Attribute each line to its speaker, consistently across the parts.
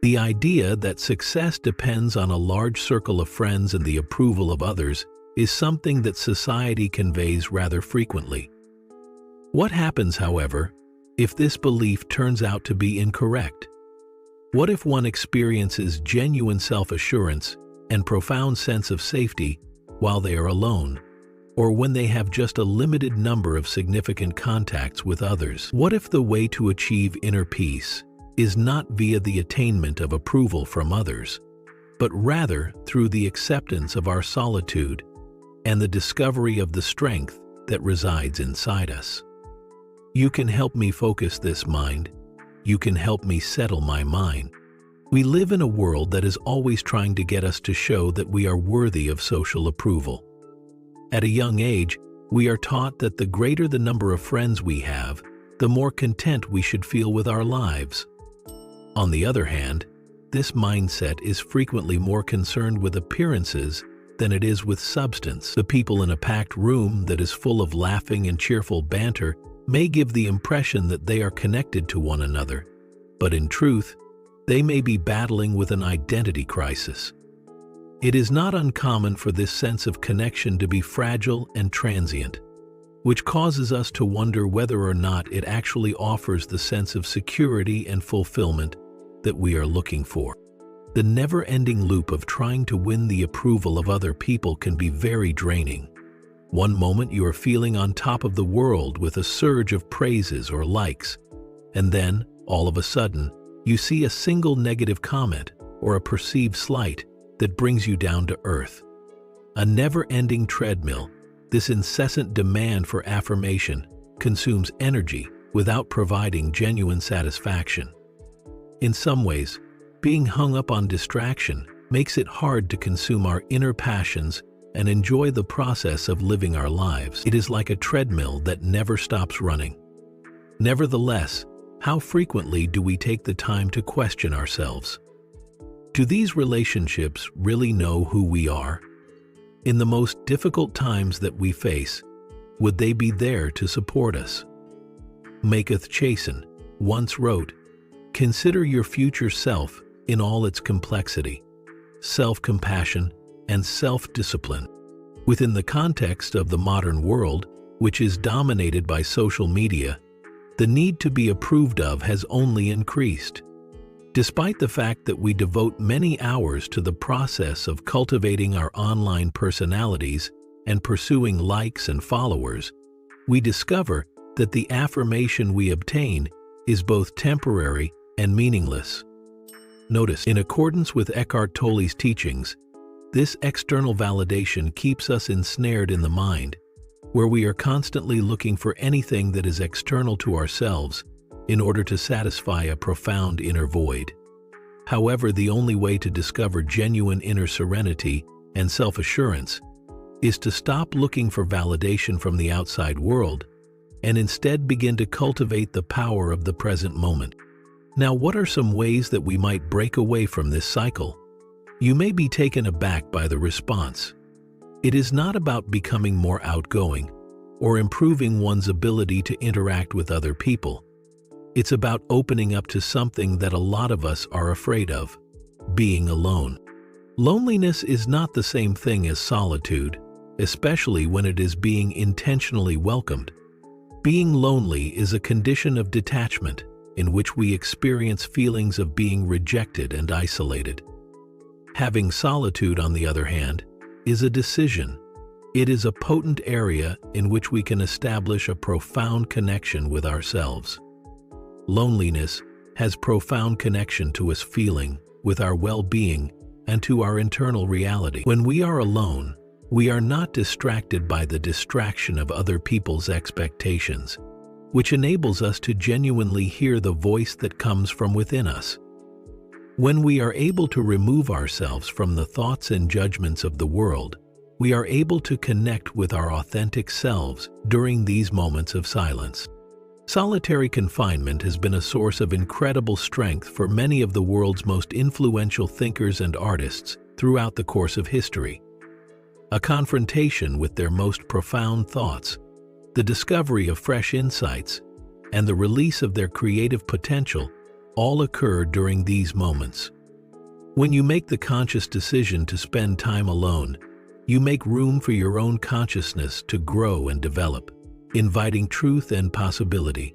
Speaker 1: The idea that success depends on a large circle of friends and the approval of others is something that society conveys rather frequently. What happens, however, if this belief turns out to be incorrect? What if one experiences genuine self-assurance and profound sense of safety while they are alone, or when they have just a limited number of significant contacts with others? What if the way to achieve inner peace is not via the attainment of approval from others, but rather through the acceptance of our solitude and the discovery of the strength that resides inside us? You can help me focus this mind. You can help me settle my mind. We live in a world that is always trying to get us to show that we are worthy of social approval. At a young age, we are taught that the greater the number of friends we have, the more content we should feel with our lives. On the other hand, this mindset is frequently more concerned with appearances than it is with substance. The people in a packed room that is full of laughing and cheerful banter may give the impression that they are connected to one another, but in truth, they may be battling with an identity crisis. It is not uncommon for this sense of connection to be fragile and transient, which causes us to wonder whether or not it actually offers the sense of security and fulfillment that we are looking for. The never-ending loop of trying to win the approval of other people can be very draining. One moment you are feeling on top of the world with a surge of praises or likes, and then, all of a sudden, you see a single negative comment or a perceived slight that brings you down to earth. A never-ending treadmill, this incessant demand for affirmation consumes energy without providing genuine satisfaction. In some ways, being hung up on distraction makes it hard to consume our inner passions and enjoy the process of living our lives. It is like a treadmill that never stops running. Nevertheless, how frequently do we take the time to question ourselves? Do these relationships really know who we are? In the most difficult times that we face, would they be there to support us? Maketh Chasen once wrote, "Consider your future self in all its complexity, self-compassion, and self-discipline." Within the context of the modern world, which is dominated by social media, the need to be approved of has only increased. Despite the fact that we devote many hours to the process of cultivating our online personalities and pursuing likes and followers, we discover that the affirmation we obtain is both temporary and meaningless. Notice, in accordance with Eckhart Tolle's teachings, this external validation keeps us ensnared in the mind, where we are constantly looking for anything that is external to ourselves in order to satisfy a profound inner void. However, the only way to discover genuine inner serenity and self-assurance is to stop looking for validation from the outside world and instead begin to cultivate the power of the present moment. Now, what are some ways that we might break away from this cycle? You may be taken aback by the response. It is not about becoming more outgoing or improving one's ability to interact with other people. It's about opening up to something that a lot of us are afraid of: being alone. Loneliness is not the same thing as solitude, especially when it is being intentionally welcomed. Being lonely is a condition of detachment in which we experience feelings of being rejected and isolated. Having solitude, on the other hand, is a decision. It is a potent area in which we can establish a profound connection with ourselves. Loneliness has profound connection to us feeling, with our well-being, and to our internal reality. When we are alone, we are not distracted by the distraction of other people's expectations, which enables us to genuinely hear the voice that comes from within us. When we are able to remove ourselves from the thoughts and judgments of the world, we are able to connect with our authentic selves during these moments of silence. Solitary confinement has been a source of incredible strength for many of the world's most influential thinkers and artists throughout the course of history. A confrontation with their most profound thoughts, the discovery of fresh insights, and the release of their creative potential all occur during these moments. When you make the conscious decision to spend time alone, you make room for your own consciousness to grow and develop, inviting truth and possibility,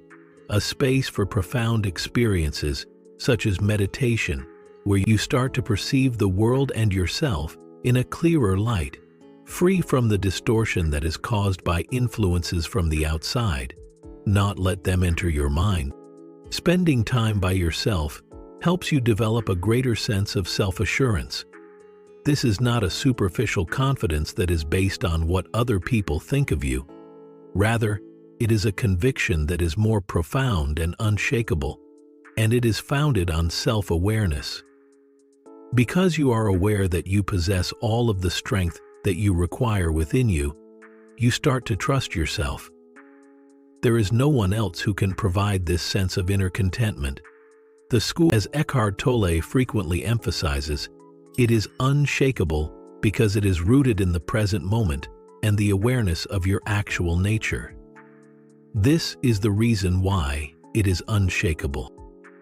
Speaker 1: a space for profound experiences such as meditation, where you start to perceive the world and yourself in a clearer light, free from the distortion that is caused by influences from the outside. Not let them enter your mind. Spending time by yourself helps you develop a greater sense of self-assurance. This is not a superficial confidence that is based on what other people think of you. Rather, it is a conviction that is more profound and unshakable, and it is founded on self-awareness. Because you are aware that you possess all of the strength that you require within you, you start to trust yourself. There is no one else who can provide this sense of inner contentment. The school, as Eckhart Tolle frequently emphasizes, it is unshakable because it is rooted in the present moment and the awareness of your actual nature. This is the reason why it is unshakable.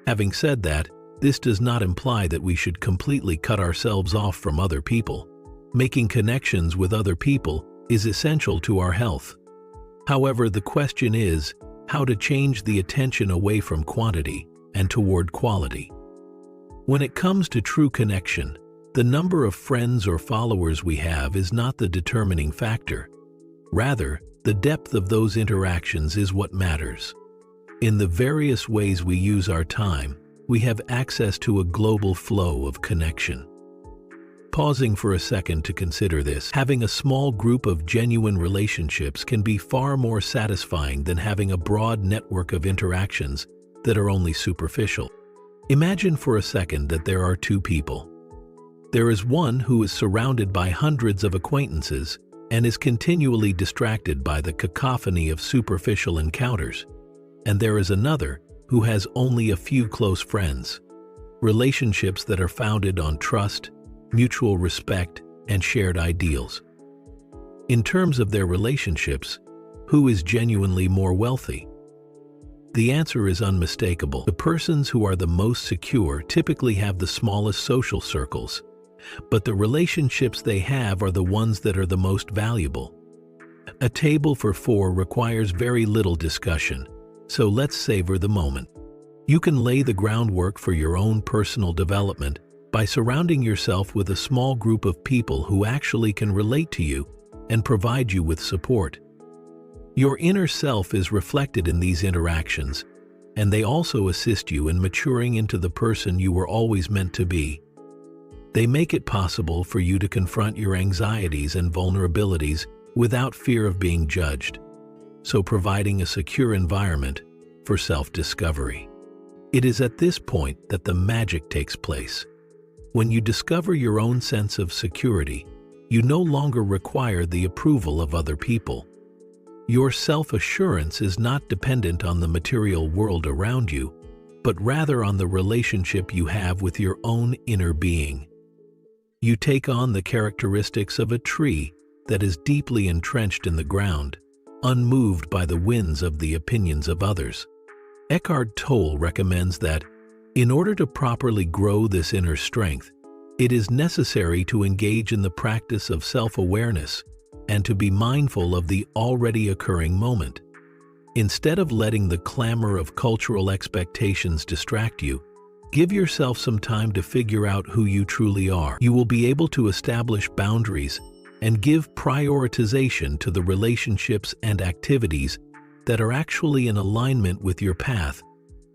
Speaker 1: Having said that, this does not imply that we should completely cut ourselves off from other people. Making connections with other people is essential to our health. However, the question is how to change the attention away from quantity and toward quality. When it comes to true connection, the number of friends or followers we have is not the determining factor. Rather, the depth of those interactions is what matters. In the various ways we use our time, we have access to a global flow of connection. Pausing for a second to consider this, having a small group of genuine relationships can be far more satisfying than having a broad network of interactions that are only superficial. Imagine for a second that there are two people. There is one who is surrounded by hundreds of acquaintances and is continually distracted by the cacophony of superficial encounters. And there is another who has only a few close friends. Relationships that are founded on trust, mutual respect, and shared ideals. In terms of their relationships, who is genuinely more wealthy? The answer is unmistakable. The persons who are the most secure typically have the smallest social circles, but the relationships they have are the ones that are the most valuable. A table for four requires very little discussion, so let's savor the moment. You can lay the groundwork for your own personal development by surrounding yourself with a small group of people who actually can relate to you and provide you with support. Your inner self is reflected in these interactions, and they also assist you in maturing into the person you were always meant to be. They make it possible for you to confront your anxieties and vulnerabilities without fear of being judged, so providing a secure environment for self-discovery. It is at this point that the magic takes place. When you discover your own sense of security, you no longer require the approval of other people. Your self-assurance is not dependent on the material world around you, but rather on the relationship you have with your own inner being. You take on the characteristics of a tree that is deeply entrenched in the ground, unmoved by the winds of the opinions of others. Eckhart Tolle recommends that, in order to properly grow this inner strength, it is necessary to engage in the practice of self-awareness and to be mindful of the already occurring moment. Instead of letting the clamor of cultural expectations distract you, give yourself some time to figure out who you truly are. You will be able to establish boundaries and give prioritization to the relationships and activities that are actually in alignment with your path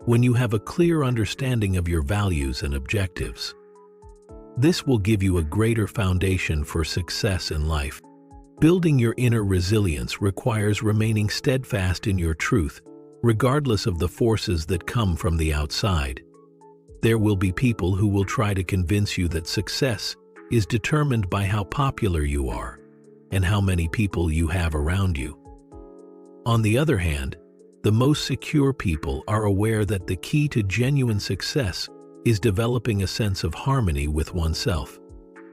Speaker 1: when you have a clear understanding of your values and objectives. This will give you a greater foundation for success in life. Building your inner resilience requires remaining steadfast in your truth, regardless of the forces that come from the outside. There will be people who will try to convince you that success is determined by how popular you are and how many people you have around you. On the other hand, the most secure people are aware that the key to genuine success is developing a sense of harmony with oneself,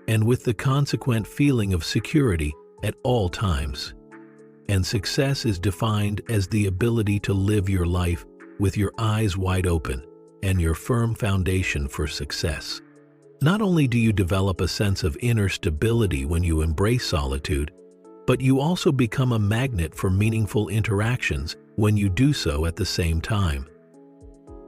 Speaker 1: and with the consequent feeling of security at all times. And success is defined as the ability to live your life with your eyes wide open, and your firm foundation for success. Not only do you develop a sense of inner stability when you embrace solitude, but you also become a magnet for meaningful interactions when you do so at the same time.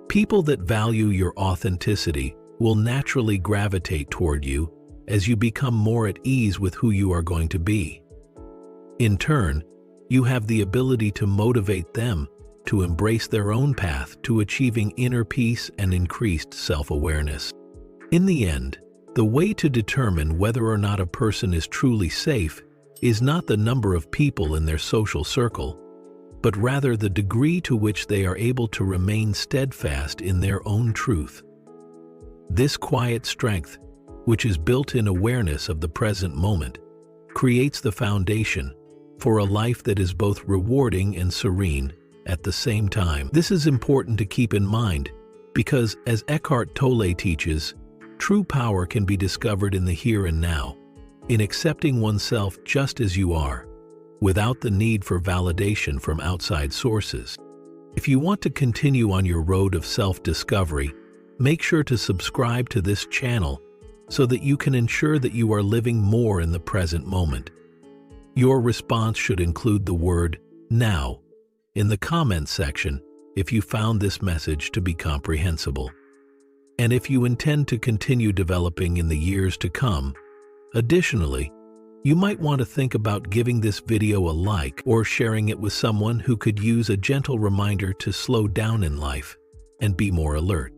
Speaker 1: People that value your authenticity will naturally gravitate toward you as you become more at ease with who you are going to be. In turn, you have the ability to motivate them to embrace their own path to achieving inner peace and increased self-awareness. In the end, the way to determine whether or not a person is truly safe is not the number of people in their social circle, but rather the degree to which they are able to remain steadfast in their own truth. This quiet strength, which is built in awareness of the present moment, creates the foundation for a life that is both rewarding and serene at the same time. This is important to keep in mind because, as Eckhart Tolle teaches, true power can be discovered in the here and now, in accepting oneself just as you are, without the need for validation from outside sources. If you want to continue on your road of self-discovery, make sure to subscribe to this channel so that you can ensure that you are living more in the present moment. Your response should include the word "now" in the comments section if you found this message to be comprehensible. And if you intend to continue developing in the years to come, additionally, you might want to think about giving this video a like or sharing it with someone who could use a gentle reminder to slow down in life and be more alert.